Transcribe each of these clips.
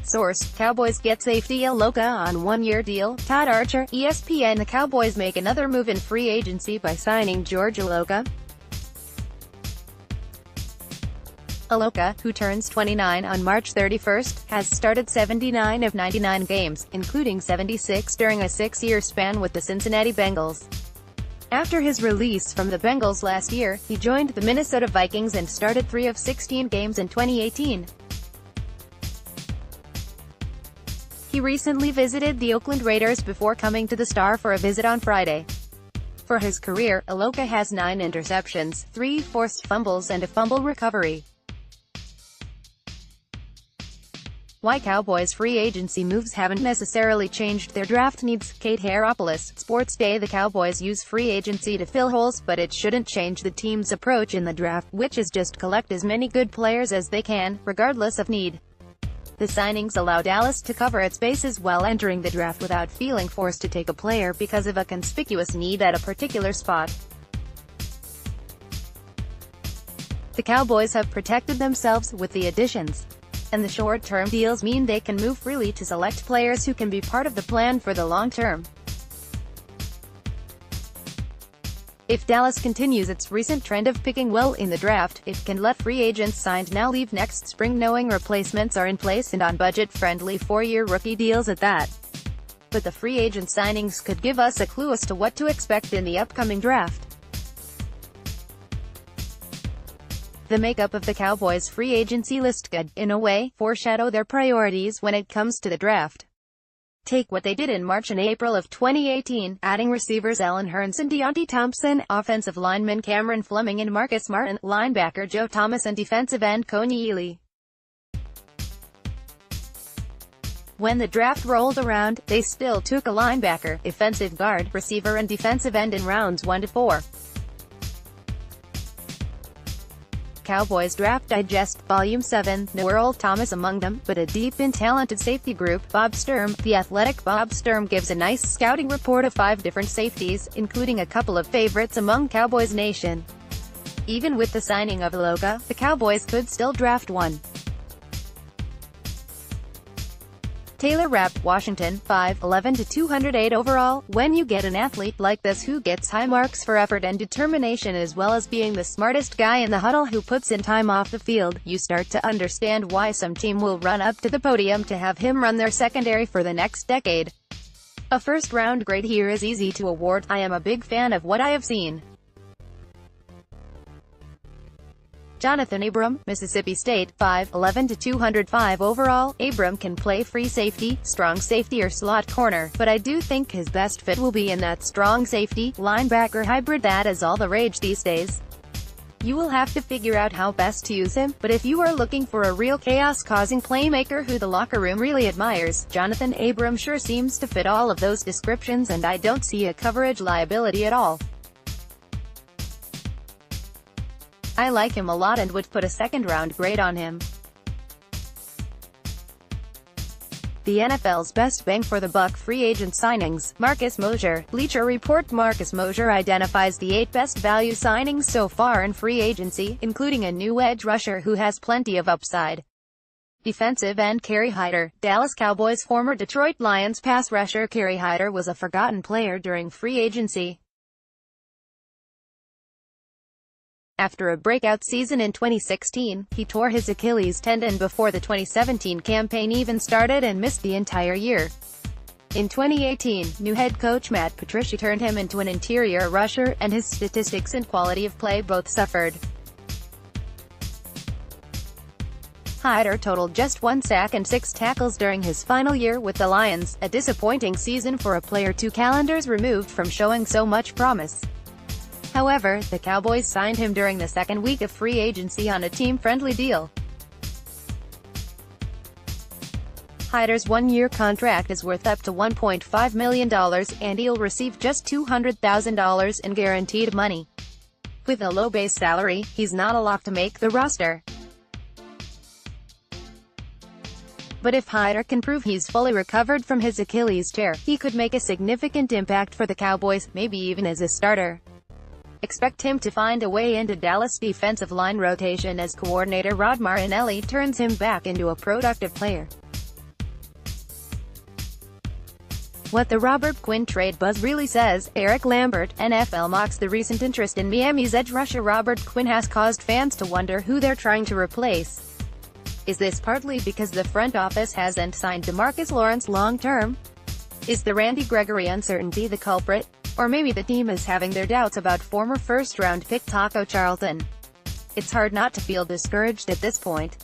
Source: Cowboys get safety Iloka on one-year deal. Todd Archer, ESPN The Cowboys make another move in free agency by signing George Iloka. Iloka, who turns 29 on March 31st, has started 79 of 99 games, including 76 during a 6-year span with the Cincinnati Bengals. After his release from the Bengals last year, he joined the Minnesota Vikings and started 3 of 16 games in 2018. He recently visited the Oakland Raiders before coming to the Star for a visit on Friday. For his career, Iloka has 9 interceptions, 3 forced fumbles and a fumble recovery. Why Cowboys' free agency moves haven't necessarily changed their draft needs. Kate Haropoulos, Sports Day. The Cowboys use free agency to fill holes, but it shouldn't change the team's approach in the draft, which is just collect as many good players as they can, regardless of need. The signings allow Dallas to cover its bases while entering the draft without feeling forced to take a player because of a conspicuous need at a particular spot. The Cowboys have protected themselves with the additions, and the short-term deals mean they can move freely to select players who can be part of the plan for the long term. If Dallas continues its recent trend of picking well in the draft, it can let free agents signed now leave next spring knowing replacements are in place and on budget-friendly 4-year rookie deals at that. But the free agent signings could give us a clue as to what to expect in the upcoming draft. The makeup of the Cowboys' free agency list could, in a way, foreshadow their priorities when it comes to the draft. Take what they did in March and April of 2018, adding receivers Allen Hurns and Deontay Thompson, offensive linemen Cameron Fleming and Marcus Martin, linebacker Joe Thomas and defensive end Kony Ealy. When the draft rolled around, they still took a linebacker, defensive guard, receiver and defensive end in rounds 1 to 4. Cowboys Draft Digest, Volume 7, no Earl Thomas among them, but a deep and talented safety group. Bob Sturm, The Athletic. Bob Sturm gives a nice scouting report of 5 different safeties, including a couple of favorites among Cowboys Nation. Even with the signing of Iloka, the Cowboys could still draft one. Taylor Rapp, Washington, 5'11" to 208 overall. When you get an athlete like this who gets high marks for effort and determination as well as being the smartest guy in the huddle who puts in time off the field, you start to understand why some team will run up to the podium to have him run their secondary for the next decade. A first-round grade here is easy to award. I am a big fan of what I have seen. Jonathan Abram, Mississippi State, 5'11" to 205 overall. Abram can play free safety, strong safety or slot corner, but I do think his best fit will be in that strong safety, linebacker hybrid that is all the rage these days. You will have to figure out how best to use him, but if you are looking for a real chaos-causing playmaker who the locker room really admires, Jonathan Abram sure seems to fit all of those descriptions and I don't see a coverage liability at all. I like him a lot and would put a second-round grade on him. The NFL's best bang for the buck free agent signings. Marcus Mosher, Bleacher Report. Marcus Mosher identifies the 8 best value signings so far in free agency, including a new edge rusher who has plenty of upside. Defensive end Kerry Hyder. Dallas Cowboys former Detroit Lions pass rusher Kerry Hyder was a forgotten player during free agency. After a breakout season in 2016, he tore his Achilles tendon before the 2017 campaign even started and missed the entire year. In 2018, new head coach Matt Patricia turned him into an interior rusher, and his statistics and quality of play both suffered. Hyder totaled just 1 sack and 6 tackles during his final year with the Lions, a disappointing season for a player 2 calendars removed from showing so much promise. However, the Cowboys signed him during the second week of free agency on a team-friendly deal. Hyder's 1-year contract is worth up to $1.5 million, and he'll receive just $200,000 in guaranteed money. With a low base salary, he's not a lock to make the roster. But if Hyder can prove he's fully recovered from his Achilles tear, he could make a significant impact for the Cowboys, maybe even as a starter. Expect him to find a way into Dallas' defensive line rotation as coordinator Rod Marinelli turns him back into a productive player. What the Robert Quinn trade buzz really says. Eric Lambert, NFL mocks the recent interest in Miami's edge rusher Robert Quinn has caused fans to wonder who they're trying to replace. Is this partly because the front office hasn't signed DeMarcus Lawrence long-term? Is the Randy Gregory uncertainty the culprit? Or maybe the team is having their doubts about former first-round pick Taco Charlton. It's hard not to feel discouraged at this point.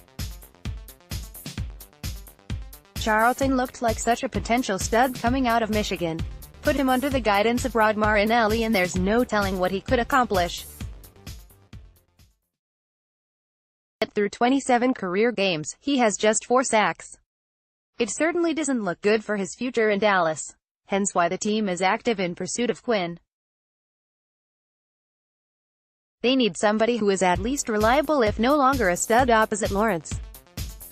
Charlton looked like such a potential stud coming out of Michigan. Put him under the guidance of Rod Marinelli and there's no telling what he could accomplish. Through 27 career games, he has just 4 sacks. It certainly doesn't look good for his future in Dallas. Hence why the team is active in pursuit of Quinn. They need somebody who is at least reliable if no longer a stud opposite Lawrence.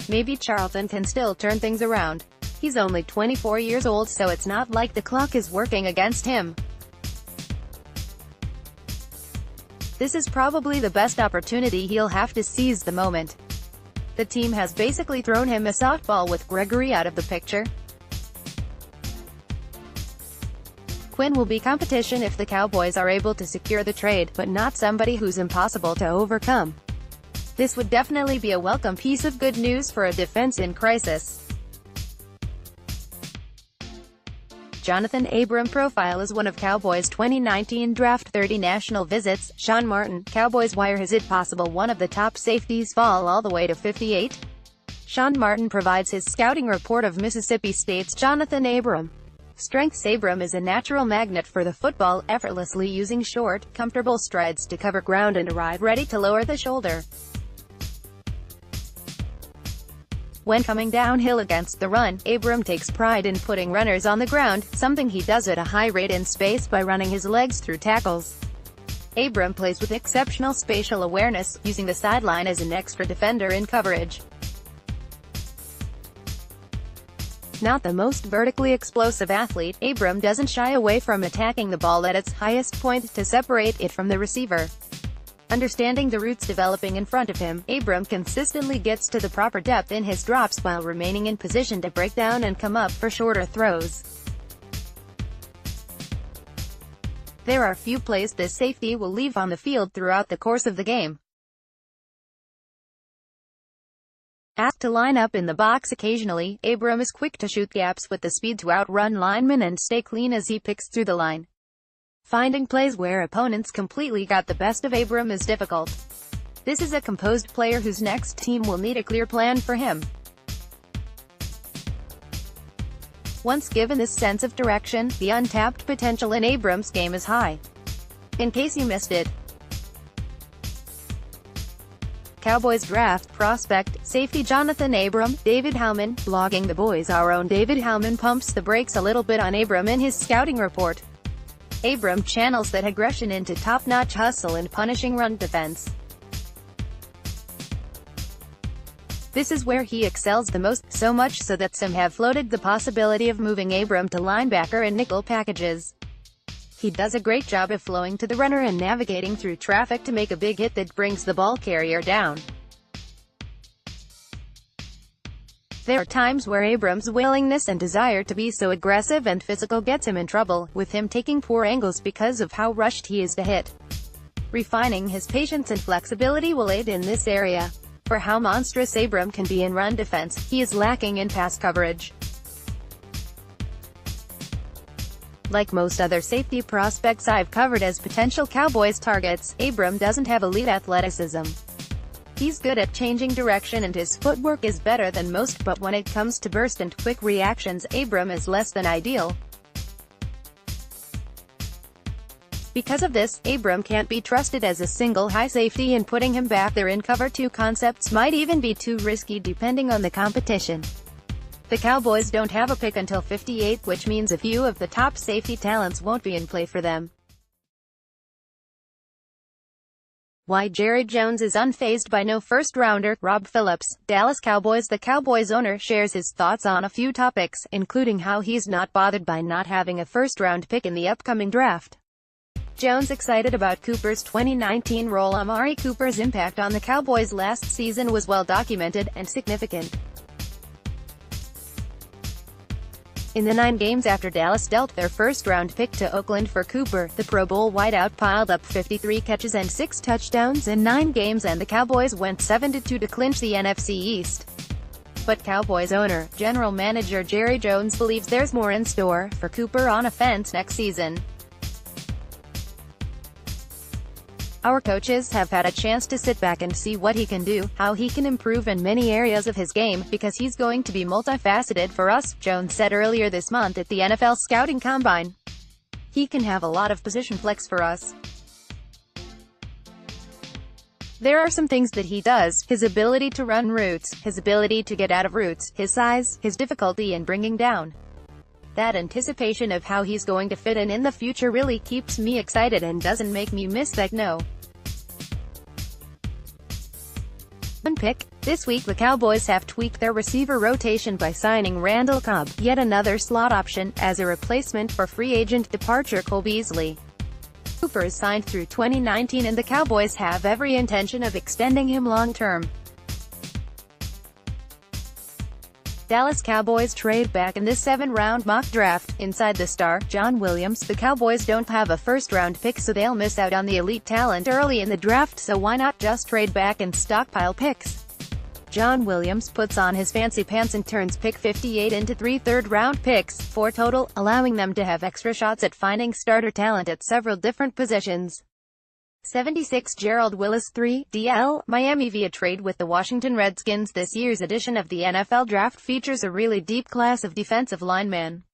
Maybe Charlton can still turn things around. He's only 24 years old, so it's not like the clock is working against him. This is probably the best opportunity he'll have to seize the moment. The team has basically thrown him a softball with Gregory out of the picture. Quinn will be competition if the Cowboys are able to secure the trade, but not somebody who's impossible to overcome. This would definitely be a welcome piece of good news for a defense in crisis. Jonathan Abram profile is one of Cowboys' 2019 Draft 30 national visits. Sean Martin, Cowboys Wire. Is it possible one of the top safeties fall all the way to 58? Sean Martin provides his scouting report of Mississippi State's Jonathan Abram. Strengths: Abram is a natural magnet for the football, effortlessly using short, comfortable strides to cover ground and arrive ready to lower the shoulder. When coming downhill against the run, Abram takes pride in putting runners on the ground, something he does at a high rate in space by running his legs through tackles. Abram plays with exceptional spatial awareness, using the sideline as an extra defender in coverage. Not the most vertically explosive athlete, Abram doesn't shy away from attacking the ball at its highest point to separate it from the receiver. Understanding the routes developing in front of him, Abram consistently gets to the proper depth in his drops while remaining in position to break down and come up for shorter throws. There are few plays this safety will leave on the field throughout the course of the game. Asked to line up in the box occasionally, Abram is quick to shoot gaps with the speed to outrun linemen and stay clean as he picks through the line. Finding plays where opponents completely got the best of Abram is difficult. This is a composed player whose next team will need a clear plan for him. Once given this sense of direction, the untapped potential in Abram's game is high. In case you missed it, Cowboys draft prospect, safety Jonathan Abram. David Howman, blogging The Boys' Our Own David Howman pumps the brakes a little bit on Abram in his scouting report. Abram channels that aggression into top-notch hustle and punishing run defense. This is where he excels the most, so much so that some have floated the possibility of moving Abram to linebacker in nickel packages. He does a great job of flowing to the runner and navigating through traffic to make a big hit that brings the ball carrier down. There are times where Abram's willingness and desire to be so aggressive and physical gets him in trouble, with him taking poor angles because of how rushed he is to hit. Refining his patience and flexibility will aid in this area. For how monstrous Abram can be in run defense, he is lacking in pass coverage. Like most other safety prospects I've covered as potential Cowboys targets, Abram doesn't have elite athleticism. He's good at changing direction and his footwork is better than most, but when it comes to burst and quick reactions, Abram is less than ideal. Because of this, Abram can't be trusted as a single high safety, and putting him back there in cover 2 concepts might even be too risky depending on the competition. The Cowboys don't have a pick until 58, which means a few of the top safety talents won't be in play for them. Why Jerry Jones is unfazed by no first-rounder. Rob Phillips, Dallas Cowboys. The Cowboys owner shares his thoughts on a few topics, including how he's not bothered by not having a first-round pick in the upcoming draft. Jones excited about Cooper's 2019 role. Amari Cooper's impact on the Cowboys last season was well documented and significant. In the 9 games after Dallas dealt their first-round pick to Oakland for Cooper, the Pro Bowl wideout piled up 53 catches and 6 touchdowns in 9 games, and the Cowboys went 7-2 to clinch the NFC East. But Cowboys owner, general manager Jerry Jones believes there's more in store for Cooper on offense next season. Our coaches have had a chance to sit back and see what he can do, how he can improve in many areas of his game, because he's going to be multifaceted for us, Jones said earlier this month at the NFL Scouting Combine. He can have a lot of position flex for us. There are some things that he does: his ability to run routes, his ability to get out of routes, his size, his difficulty in bringing down. That anticipation of how he's going to fit in the future really keeps me excited and doesn't make me miss that no. One pick. This week the Cowboys have tweaked their receiver rotation by signing Randall Cobb, yet another slot option, as a replacement for free agent departure Cole Beasley. Cooper is signed through 2019 and the Cowboys have every intention of extending him long-term. Dallas Cowboys trade back in this 7th-round mock draft. Inside the star, John Williams, the Cowboys don't have a first-round pick, so they'll miss out on the elite talent early in the draft, so why not just trade back and stockpile picks? John Williams puts on his fancy pants and turns pick 58 into 3 third-round picks, 4 total, allowing them to have extra shots at finding starter talent at several different positions. 76 Gerald Willis 3, DL, Miami via trade with the Washington Redskins. This year's edition of the NFL Draft features a really deep class of defensive linemen.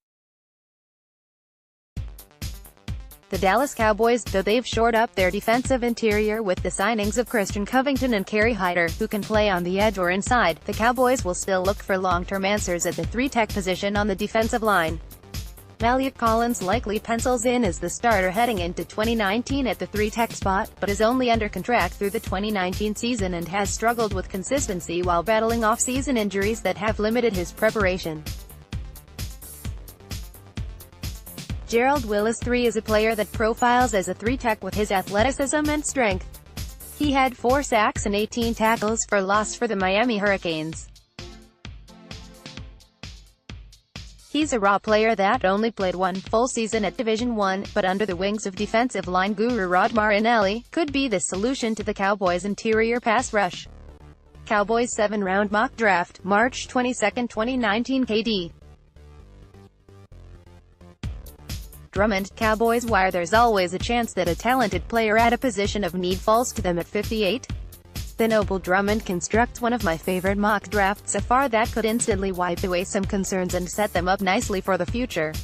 The Dallas Cowboys, though they've shored up their defensive interior with the signings of Christian Covington and Kerry Hyder, who can play on the edge or inside, the Cowboys will still look for long-term answers at the 3-tech position on the defensive line. Maliek Collins likely pencils in as the starter heading into 2019 at the 3-tech spot, but is only under contract through the 2019 season and has struggled with consistency while battling off-season injuries that have limited his preparation. Gerald Willis 3 is a player that profiles as a 3-tech with his athleticism and strength. He had 4 sacks and 18 tackles for loss for the Miami Hurricanes. He's a raw player that only played 1 full season at Division I, but under the wings of defensive line guru Rod Marinelli, could be the solution to the Cowboys' interior pass rush. Cowboys 7th-round mock draft, March 22, 2019. KD. Drummond, Cowboys wire. There's always a chance that a talented player at a position of need falls to them at 58. The noble Drummond constructs one of my favorite mock drafts so far that could instantly wipe away some concerns and set them up nicely for the future.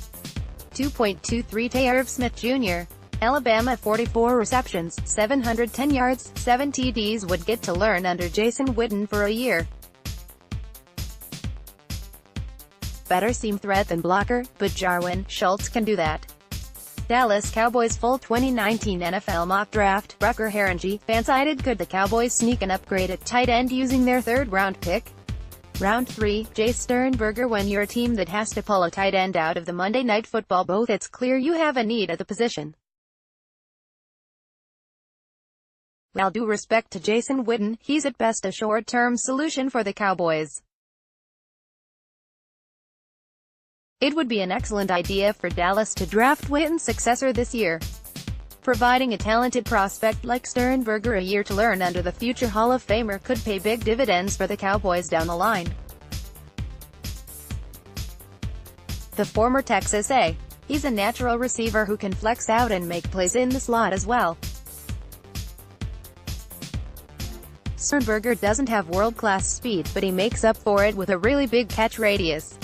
2.23 Irv Smith Jr. Alabama 44 receptions, 710 yards, 7 TDs would get to learn under Jason Witten for a year. Better seam threat than blocker, but Jarwin Schultz can do that. Dallas Cowboys full 2019 NFL mock draft, Rucker Harangi, fan-sided. Could the Cowboys sneak an upgrade at tight end using their 3rd-round pick? Round 3, Jay Sternberger. When you're a team that has to pull a tight end out of the Monday Night Football booth, it's clear you have a need at the position. With all due respect to Jason Witten, he's at best a short-term solution for the Cowboys. It would be an excellent idea for Dallas to draft Witten's successor this year. Providing a talented prospect like Sternberger a year to learn under the future Hall of Famer could pay big dividends for the Cowboys down the line. The former Texas A. He's a natural receiver who can flex out and make plays in the slot as well. Sternberger doesn't have world-class speed, but he makes up for it with a really big catch radius.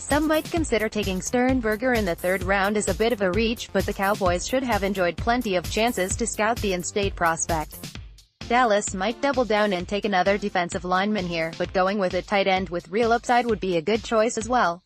Some might consider taking Sternberger in the 3rd round as a bit of a reach, but the Cowboys should have enjoyed plenty of chances to scout the in-state prospect. Dallas might double down and take another defensive lineman here, but going with a tight end with real upside would be a good choice as well.